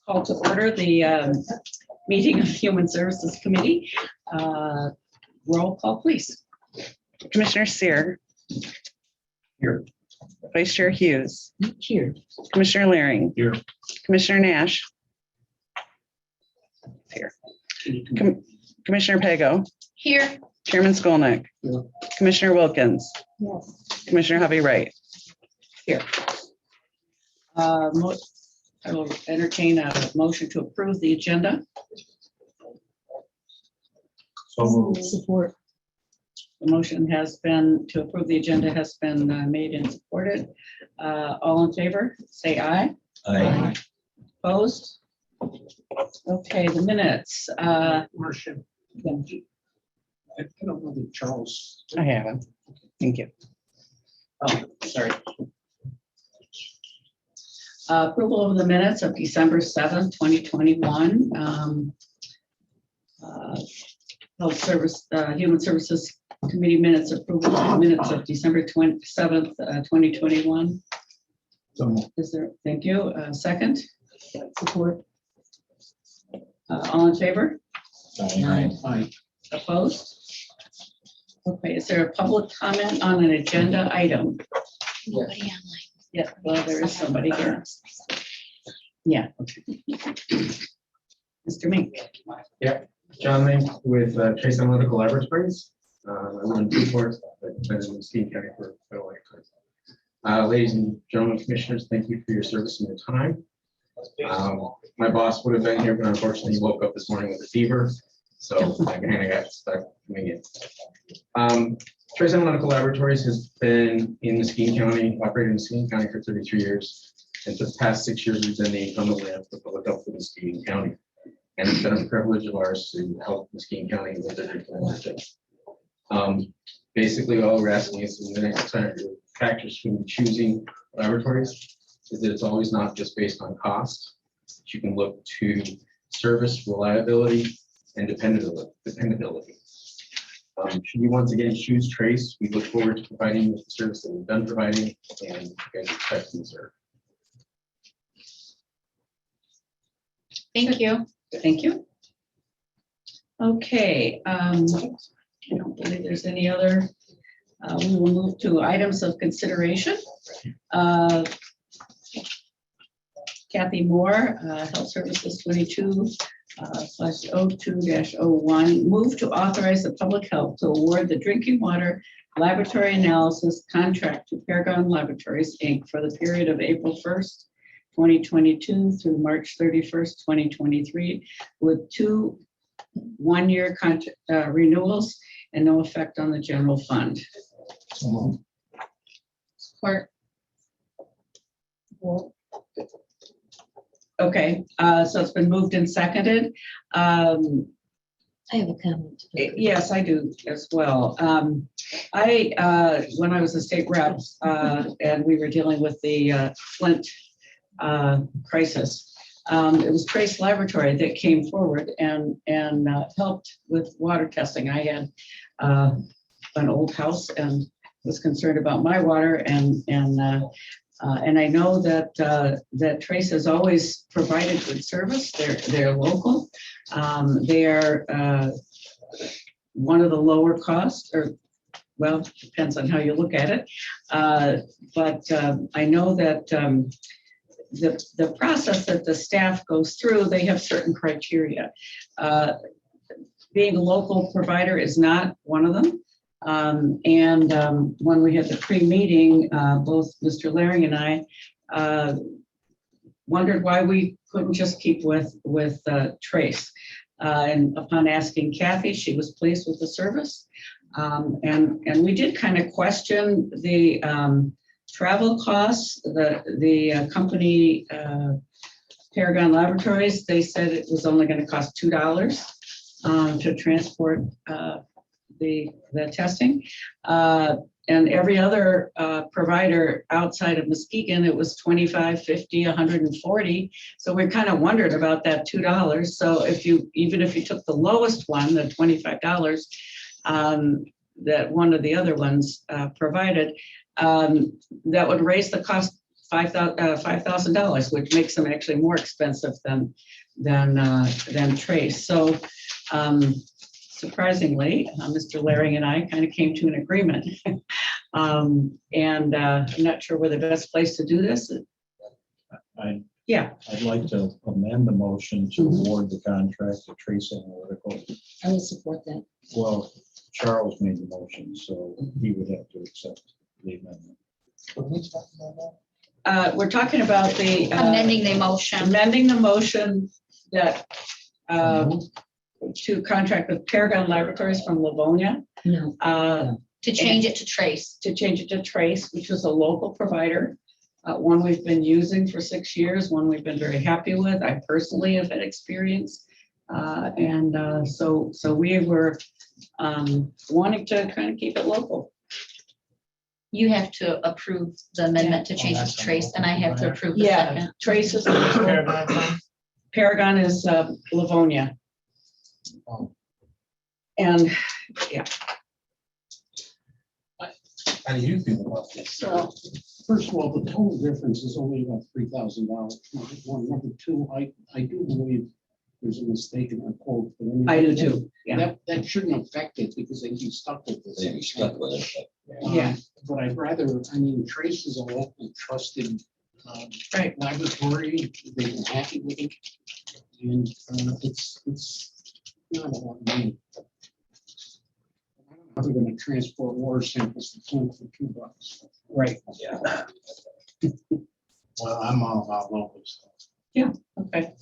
Call to order the meeting of Human Services Committee. Roll call, please. Commissioner Sear. Here. Vice Chair Hughes. Here. Commissioner Laring. Here. Commissioner Nash. Here. Commissioner Pago. Here. Chairman Skolnick. Here. Commissioner Wilkins. Yes. Commissioner Hovey Wright. Here. I will entertain a motion to approve the agenda. So moved. Support. The motion has been to approve the agenda has been made and supported. All in favor, say aye. Aye. Opposed? Okay, the minutes. Marcia. I don't know that Charles. I have him. Thank you. Oh, sorry. Approval of the minutes of December 7th, 2021. Health Service, Human Services Committee minutes approval of minutes of December 27th, 2021. So Is there, thank you. Second? Support. All in favor? Aye. Opposed? Okay, is there a public comment on an agenda item? Nobody online. Yeah, well, there is somebody here. Yeah. Okay. Mr. Mink. John Link with Trace Analytical Laboratories. I live in Newport, but been in Muskegon County for quite a long time. Ladies and gentlemen, commissioners, thank you for your service and your time. My boss would have been here, but unfortunately he woke up this morning with a fever, so I kind of got stuck doing it. Trace Analytical Laboratories has been in Muskegon County, operated in Muskegon County for 33 years. And for the past 6 years, we've been the incumbent lab for public health in Muskegon County. And it's been a privilege of ours to help Muskegon County with their implementation. Basically, all we're asking is in the next time, the factors when choosing laboratories is that it's always not just based on cost. You can look to service, reliability, and dependability. Should you once again choose Trace, we look forward to providing the service that we've been providing and you guys expect to serve. Thank you. Thank you. Okay, I don't believe there's any other. We will move to items of consideration. Kathy Moore, Health Services 22/02-01, move to authorize the public health to award the drinking water laboratory analysis contract to Paragon Laboratories, Inc. for the period of April 1st, 2022 through March 31st, 2023, with 2 one-year contract renewals and no effect on the general fund. So moved. Support. Okay, so it's been moved and seconded. I have a comment. Yes, I do as well. When I was a state rep and we were dealing with the Flint crisis, it was Trace Laboratory that came forward and helped with water testing. I had an old house and was concerned about my water, and I know that that Trace has always provided good service. They're local. They are one of the lower cost, or well, depends on how you look at it. But I know that the process that the staff goes through, they have certain criteria. Being a local provider is not one of them. When we had the pre-meeting, both Mr. Laring and I wondered why we couldn't just keep with Trace. And upon asking Kathy, she was pleased with the service. And we did kind of question the travel costs. The company, Paragon Laboratories, they said it was only going to cost $2 to transport the testing. And every other provider outside of Muskegon, it was $25, $50, $140. So we kind of wondered about that $2. So even if you took the lowest one, the $25, that one of the other ones provided, that would raise the cost $5,000, which makes them actually more expensive than Trace. So surprisingly, Mr. Laring and I kind of came to an agreement. I'm not sure we're the best place to do this. Yeah, I'd like to amend the motion to award the contract to Trace Analytical. I will support that. Well, Charles made the motion, so he would have to accept the amendment. we're talking about the. Amending the motion. Amending the motion that to contract with Paragon Laboratories from Livonia. No, to change it to Trace. To change it to Trace, which is a local provider. One we've been using for 6 years, one we've been very happy with. I personally have had experience. So we were wanting to kind of keep it local. You have to approve the amendment to change it to Trace, and I have to approve the Yeah, second. Trace is, Paragon is Livonia. And How do you feel about this? First of all, the total difference is only about $3,000. Number two, I do believe there's a mistake in our quote. But mean, I do too, yeah. That shouldn't affect it because they'd be stuck with this. They'd be stuck with it, Yeah. But I'd rather, I mean, Trace is a local trusted Right. laboratory. They've been happy with it. And it's not a lot of money. I don't know how they're going to transport water samples to Flint for $2. Right. Yeah. Well, I'm all about local stuff. Okay.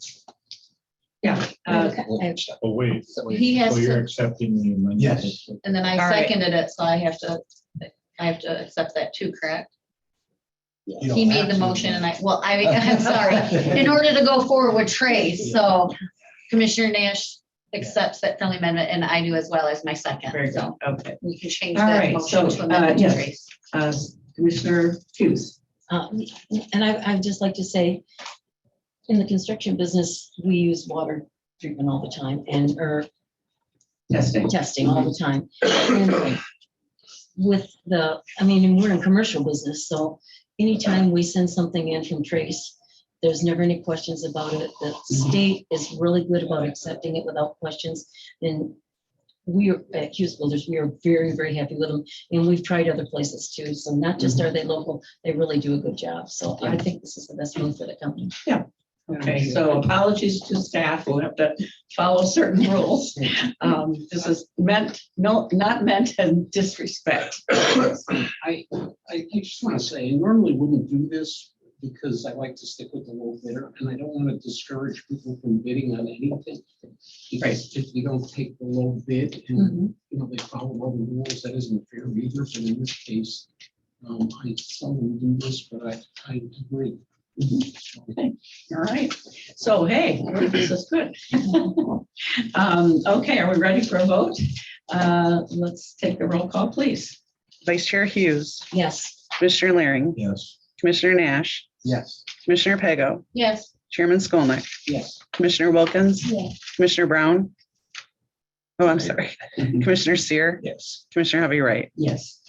Yeah. Oh, wait. He has So you're to, accepting the amendment? Yes. and then I All right. seconded it, so I have to accept that too, correct? You don't He made have the to, motion but- and I'm sorry, in order to go forward with Trace, so Commissioner Nash accepts that friendly amendment and I do as well as my second. Very good. Okay. We can change All that right, motion so, to amend it yes. to Trace. Commissioner Hughes. And I'd just like to say, in the construction business, we use water treatment all the time and or testing all the time. And with and we're in commercial business, so anytime we send something in from Trace, there's never any questions about it. The state is really good about accepting it without questions. And we are at Hughes Builders, we are very, very happy with them. And we've tried other places too. So not just are they local, they really do a good job. So I think this is the best move for the company. Okay, so apologies to staff who have to follow certain rules. This is not meant in disrespect. I just want to say, I normally wouldn't do this because I like to stick with the low bidder and I don't want to discourage people from bidding on anything. Because if you don't take the low bid and, they follow all the rules, that isn't fair either. But in this case, I seldom do this, but I agree. Okay, all right. So, hey, this is good. Okay, are we ready for a vote? Let's take the roll call, please. Vice Chair Hughes, Yes. Commissioner Laring, Yes. Commissioner Nash, Yes. Commissioner Pego, Yes. Chairman Skolnick, Yes. Commissioner Wilkins, Yes. Commissioner Brown. Oh, I'm sorry. Commissioner Seer, Yes. Commissioner Hovey Wright. Yes.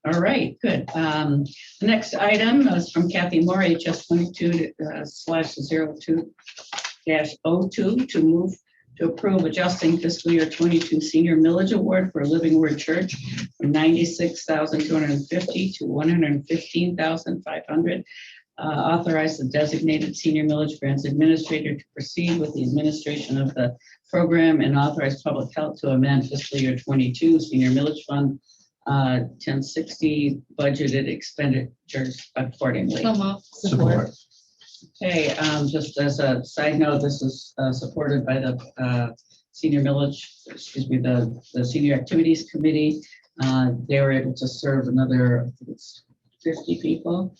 All right, good. The next item is from Kathy Moore, HS 22/02-02 to move to approve adjusting fiscal year 22 senior millage award for Living Word Church from $96,250 to $115,500. Authorize the designated senior millage grants administrator to proceed with the administration of the program and authorize public health to amend fiscal year 22 senior millage fund 1060 budgeted expenditures accordingly. So moved. Support. Okay, just as a side note, this is supported by the senior the senior activities committee. They were able to serve another, I think it's 50 people.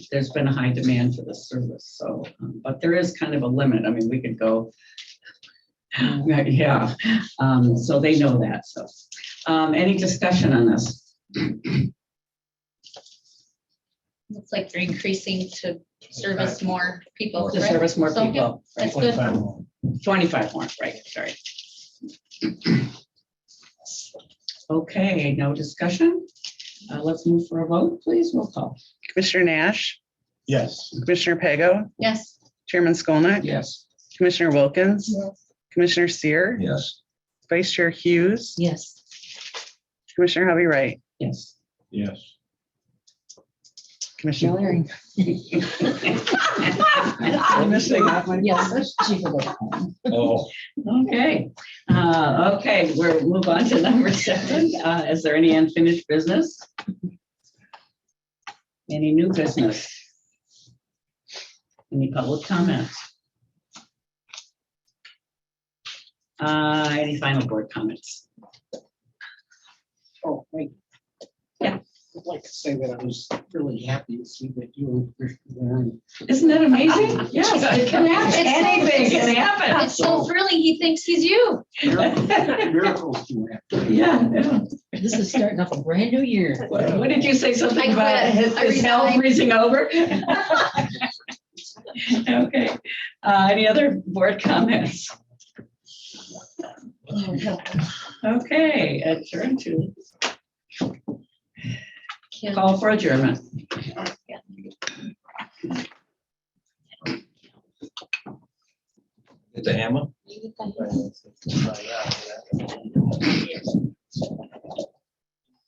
There's been a high demand for this service, so, but there is kind of a limit. I mean, we could go, yeah, so they know that, so. Any discussion on this? Looks like they're increasing to service more people. To correct? service more So, yeah, people. That's good. 25 more, right, sorry. Okay, no discussion. Let's move for a vote, please. Roll call. Commissioner Nash, Yes. Commissioner Pego, Yes. Chairman Skolnick, Yes. Commissioner Wilkins, Commissioner Seer, Yes. Vice Chair Hughes, Yes. Commissioner Hovey Wright, Yes. Yes. Commissioner. Larry. I'm missing that one. Yes. Chief of the- Oh. Okay, okay, we'll move on to number 7. Is there any unfinished business? Any new business? Any public comments? Any final board comments? Oh, wait. Yeah. I'd like to say that I was really happy to see that you and Commissioner Warren. Isn't that amazing? Yes, it can happen. It's so- Anything can happen. It's so thrilling. He thinks he's you. Miracles can happen. Yeah. This is starting off a brand new year. What did you say? Something I about quit. I his hell resigned. freezing over? Okay, any other board comments? Okay, adjourn to Kim. call for adjournment. It's a hammer?